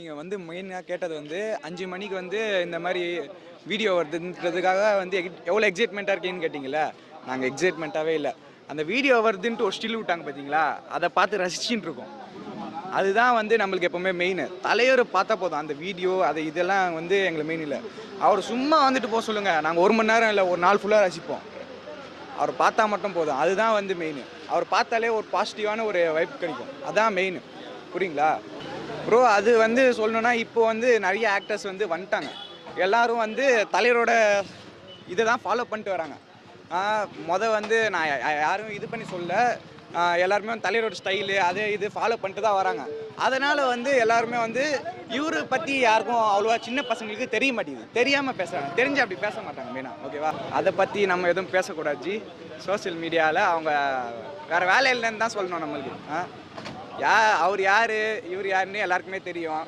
நீங்கள் வந்து மெயினாக கேட்டது வந்து 5 மணிக்கு வந்து இந்த மாதிரி வீடியோ வருதுன்றதுக்காக வந்து எவ்வளோ எக்ஸைட்மெண்ட்டாக இருக்கீங்கன்னு கேட்டிங்களா? நாங்கள் எக்ஸைட்மெண்ட்டாகவே இல்லை. அந்த வீடியோ வருதுன்ட்டு ஒரு ஸ்டில் விட்டாங்க பார்த்தீங்களா, அதை பார்த்து ரசிச்சுட்டு இருக்கோம். அதுதான் வந்து நம்மளுக்கு எப்போவுமே மெயின். தலைவர் பார்த்தா போதும், அந்த வீடியோ அது இதெல்லாம் வந்து எங்களுக்கு மெயின் இல்லை. அவர் சும்மா வந்துட்டு போக சொல்லுங்கள், நாங்கள் 1 மணி நேரம் இல்லை, ஒரு நாள் ஃபுல்லாக ரசிப்போம். அவர் பார்த்தா மட்டும் போதும், அதுதான் வந்து மெயின். அவர் பார்த்தாலே ஒரு பாசிட்டிவான ஒரு வைப் கிடைக்கும், அதான் மெயின். புரியுங்களா ப்ரோ? அது வந்து சொல்லணுன்னா இப்போ வந்து நிறைய ஆக்டர்ஸ் வந்து வந்துட்டாங்க. எல்லாரும் வந்து தலைவரோட இதை தான் ஃபாலோ பண்ணிட்டு வராங்க. வந்து நான் யாரும் இது பண்ணி சொல்ல, எல்லாருமே வந்து தலைவரோட ஸ்டைலு அது இது ஃபாலோ பண்ணிட்டு தான் வராங்க. அதனால் வந்து எல்லாருமே வந்து இவரை பற்றி யாருக்கும் அவ்வளோவா சின்ன பசங்களுக்கு தெரிய மாட்டேங்குது, தெரியாமல் பேசுகிறாங்க. தெரிஞ்சு அப்படி பேச மாட்டாங்க மெயினாக. ஓகேவா? அதை பற்றி நம்ம எதுவும் பேசக்கூடாது ஜி. சோசியல் மீடியாவில் அவங்க வேறு வேலை இல்லைன்னு தான் சொல்லணும் நம்மளுக்கு. அவர் யார் இவர் யாருன்னு எல்லாருக்குமே தெரியும்.